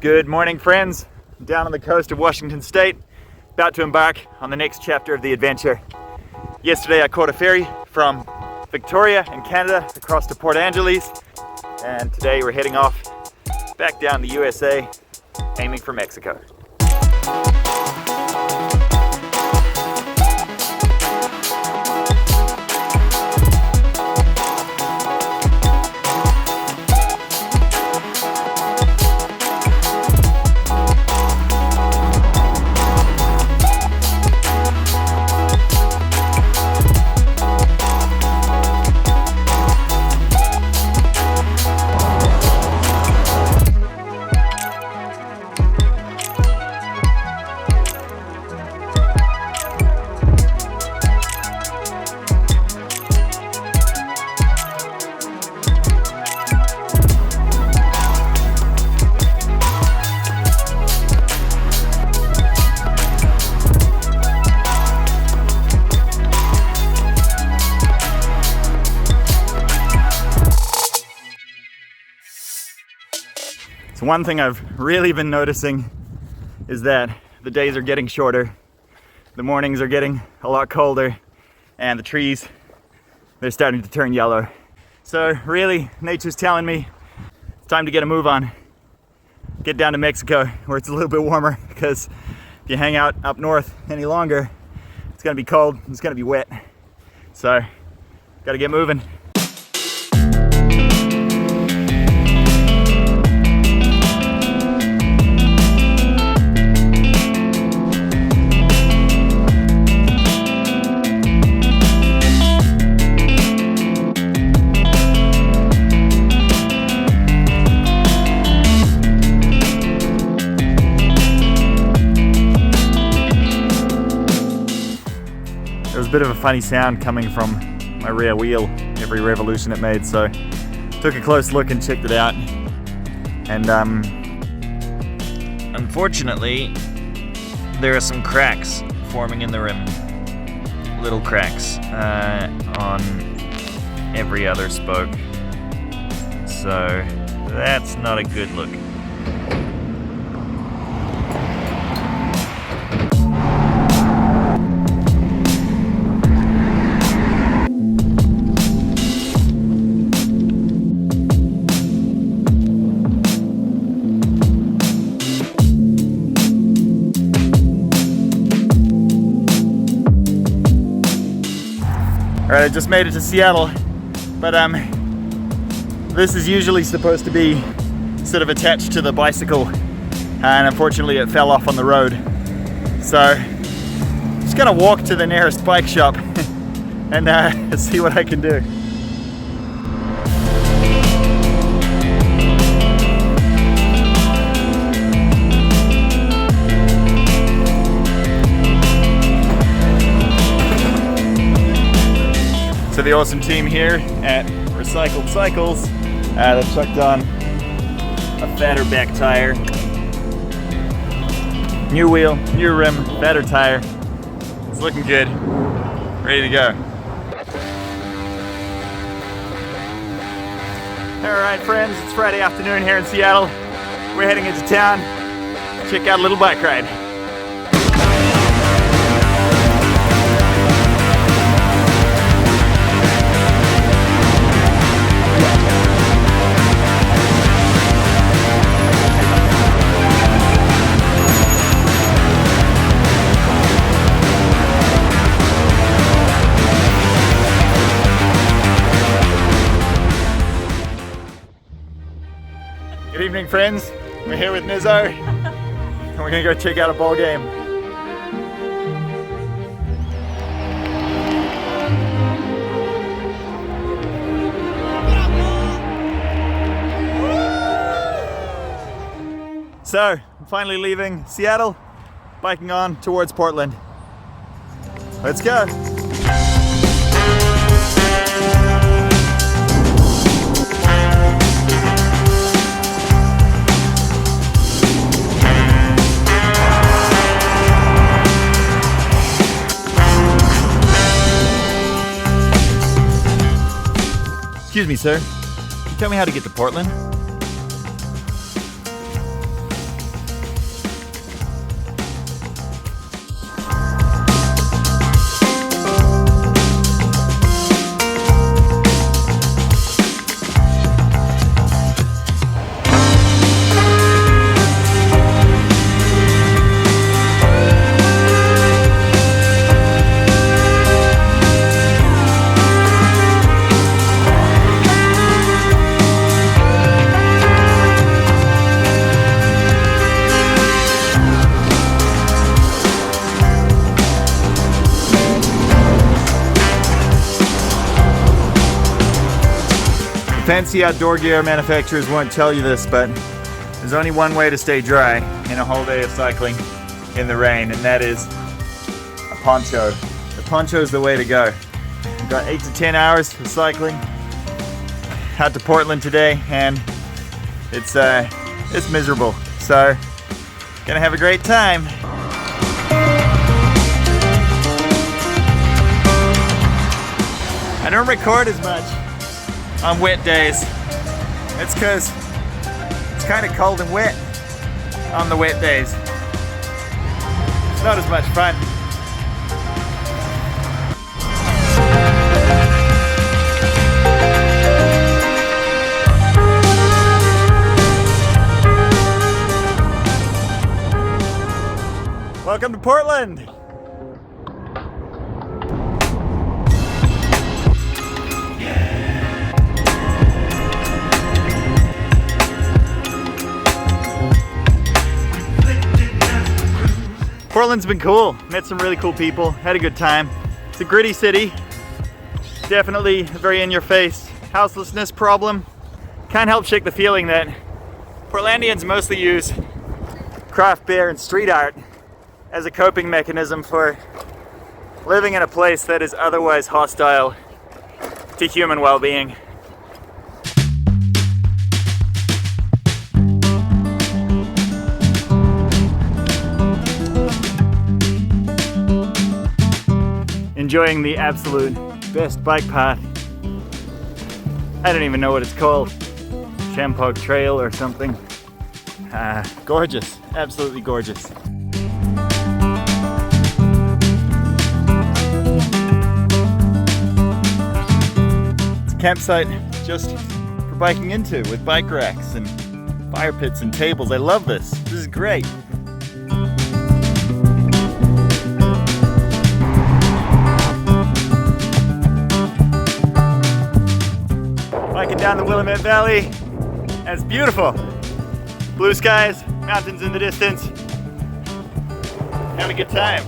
Good morning, friends. Down on the coast of Washington State, about to embark on the next chapter of the adventure. Yesterday I caught a ferry from Victoria in Canada across to Port Angeles, and today we're heading off back down the USA, aiming for Mexico. So one thing I've really been noticing is that the days are getting shorter, the mornings are getting a lot colder, and the trees, they're starting to turn yellow. So really, nature's telling me it's time to get a move on. Get down to Mexico where it's a little bit warmer, because if you hang out up north any longer, it's gonna be cold, it's gonna be wet. So, gotta get moving. There was a bit of a funny sound coming from my rear wheel every revolution it made, so took a close look and checked it out. And unfortunately, there are some cracks forming in the rim. Little cracks on every other spoke. So that's not a good look. Alright, I just made it to Seattle, but this is usually supposed to be sort of attached to the bicycle, and unfortunately it fell off on the road. So, just gonna walk to the nearest bike shop and see what I can do. So the awesome team here at Recycled Cycles, they've chucked on a fatter back tire, new wheel, new rim, fatter tire. It's looking good, ready to go. All right, friends, it's Friday afternoon here in Seattle. We're heading into town, check out a little bike ride. Good evening, friends. We're here with Nizzo, and we're gonna go check out a ball game. So, I'm finally leaving Seattle, biking on towards Portland. Let's go. Excuse me, sir. Can you tell me how to get to Portland? Fancy outdoor gear manufacturers won't tell you this, but there's only one way to stay dry in a whole day of cycling in the rain, and that is a poncho. The poncho is the way to go. We've got 8 to 10 hours of cycling out to Portland today, and it's miserable. So, gonna have a great time. I don't record as much on wet days. It's because it's kind of cold and wet on the wet days. It's not as much fun. Welcome to Portland. Portland's been cool. Met some really cool people. Had a good time. It's a gritty city. Definitely a very in-your-face houselessness problem. Can't help shake the feeling that Portlandians mostly use craft beer and street art as a coping mechanism for living in a place that is otherwise hostile to human well-being. Enjoying the absolute best bike path. I don't even know what it's called. Champog Trail or something. Gorgeous, absolutely gorgeous. It's a campsite just for biking into, with bike racks and fire pits and tables. I love this. This is great. Biking down the Willamette Valley, and it's beautiful. Blue skies, mountains in the distance. Having a good time.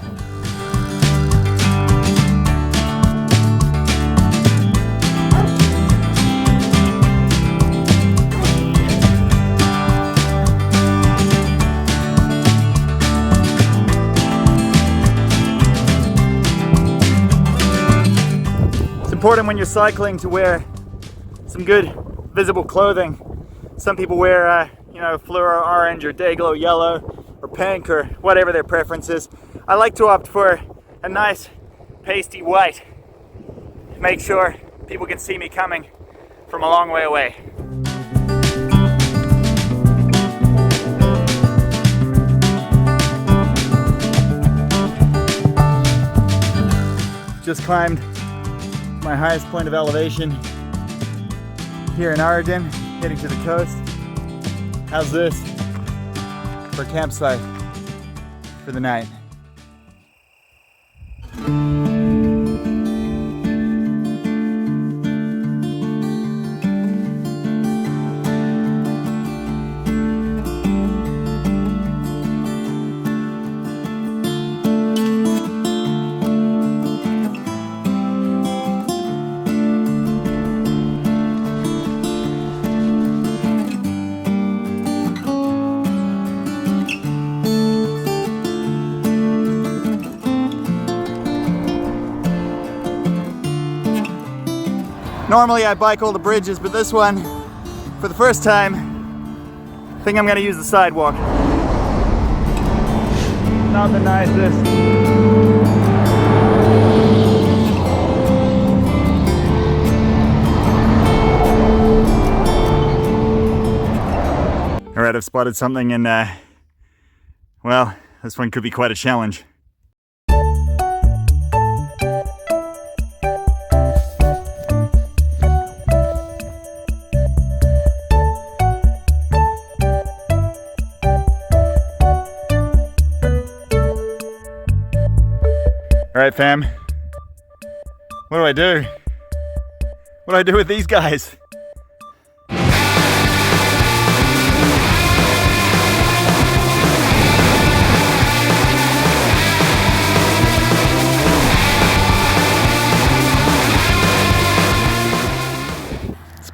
It's important when you're cycling to wear some good visible clothing. Some people wear fluoro orange or day-glow yellow or pink or whatever their preference is. I like to opt for a nice pasty white. Make sure people can see me coming from a long way away. Just climbed my highest point of elevation here in Oregon, heading to the coast. How's this for a campsite for the night? Normally I bike all the bridges, but this one, for the first time, I think I'm gonna use the sidewalk. Not the nicest. All right, I've spotted something, and well, this one could be quite a challenge. All right, fam. What do I do? What do I do with these guys?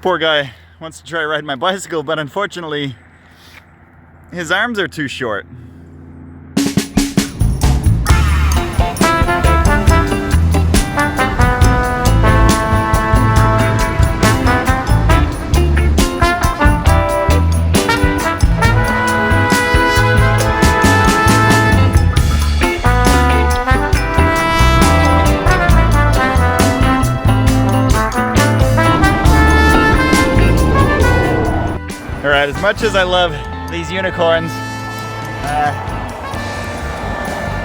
poor guy wants to try riding my bicycle, but unfortunately, his arms are too short. Alright, as much as I love these unicorns, I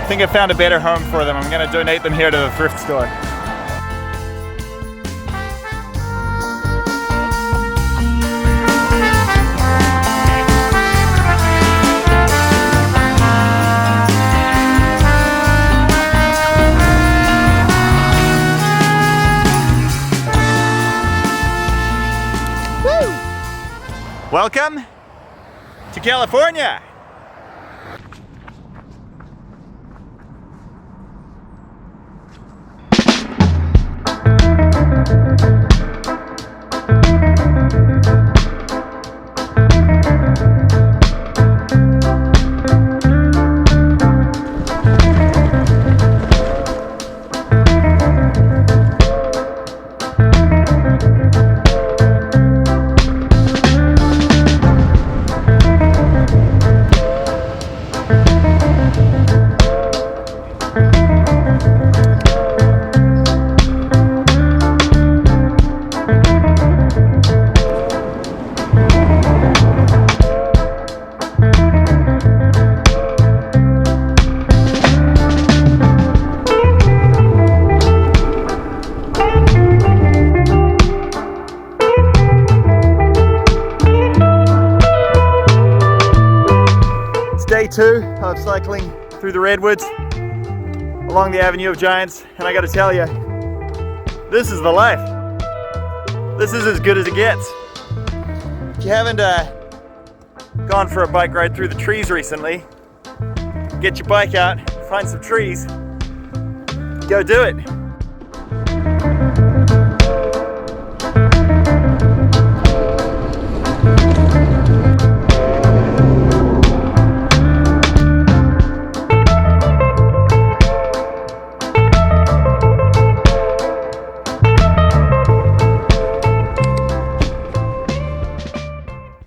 think I found a better home for them. I'm going to donate them here to the thrift store. Welcome to California! Day 2 of cycling through the redwoods along the Avenue of Giants, and I gotta tell you, this is the life. This is as good as it gets. If you haven't gone for a bike ride through the trees recently, get your bike out, find some trees, go do it.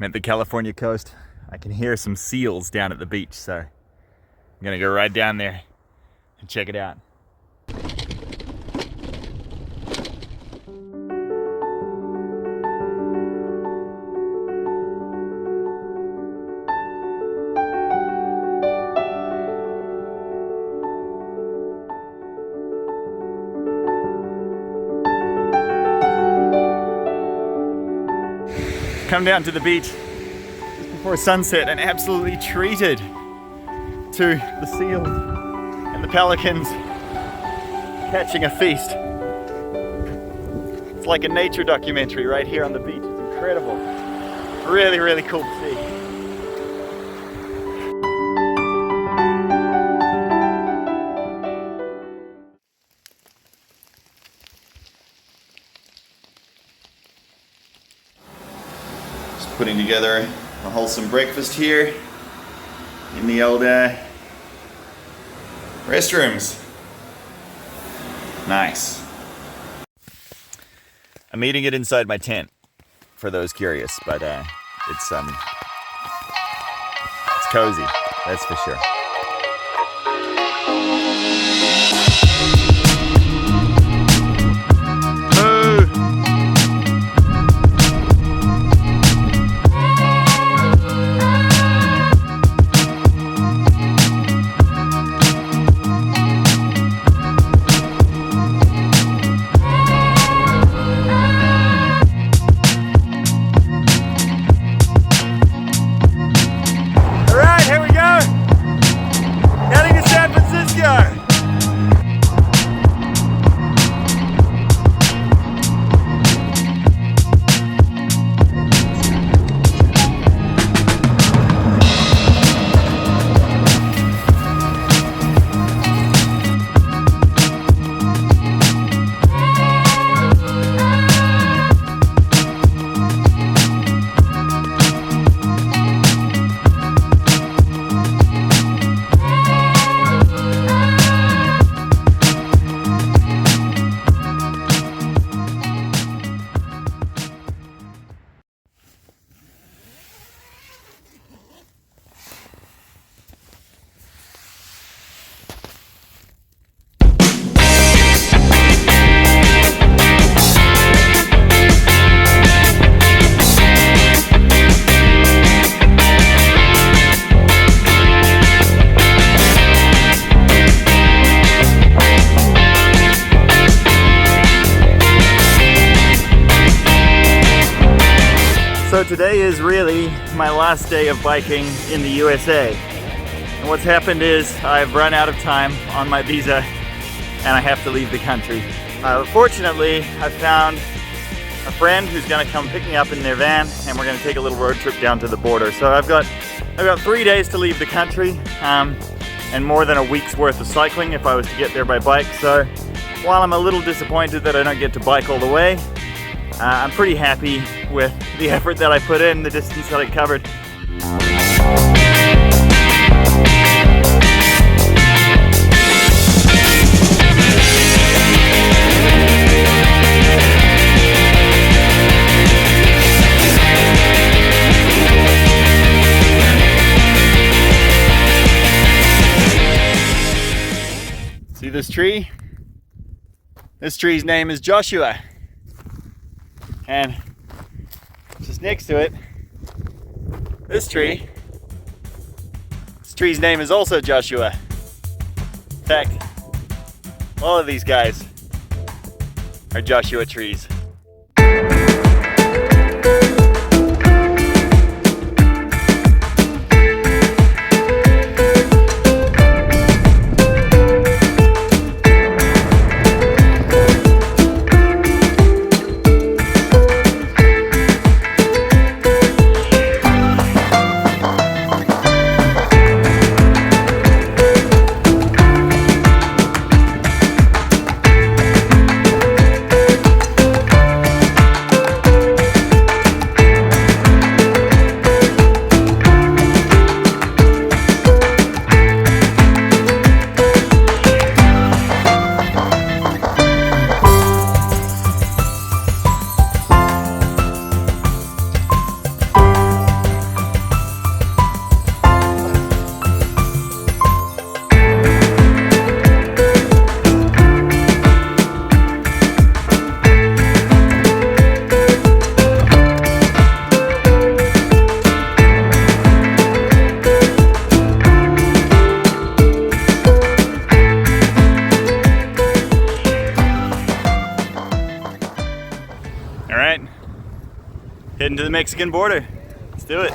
At the California coast, I can hear some seals down at the beach, so I'm gonna go right down there and check it out. Come down to the beach just before sunset and absolutely treated to the seals and the pelicans catching a feast. It's like a nature documentary right here on the beach. It's incredible. Really, really cool to see. Putting together a wholesome breakfast here in the old restrooms. Nice. I'm eating it inside my tent, for those curious, but it's cozy, that's for sure. So today is really my last day of biking in the USA. And what's happened is I've run out of time on my visa and I have to leave the country. Fortunately, I found a friend who's gonna come pick me up in their van and we're gonna take a little road trip down to the border. So I've got 3 days to leave the country and more than a week's worth of cycling if I was to get there by bike. So while I'm a little disappointed that I don't get to bike all the way, I'm pretty happy with the effort that I put in, the distance that I covered. See this tree? This tree's name is Joshua. And just next to it, this tree's name is also Joshua. In fact, all of these guys are Joshua trees. All right, heading to the Mexican border. Let's do it.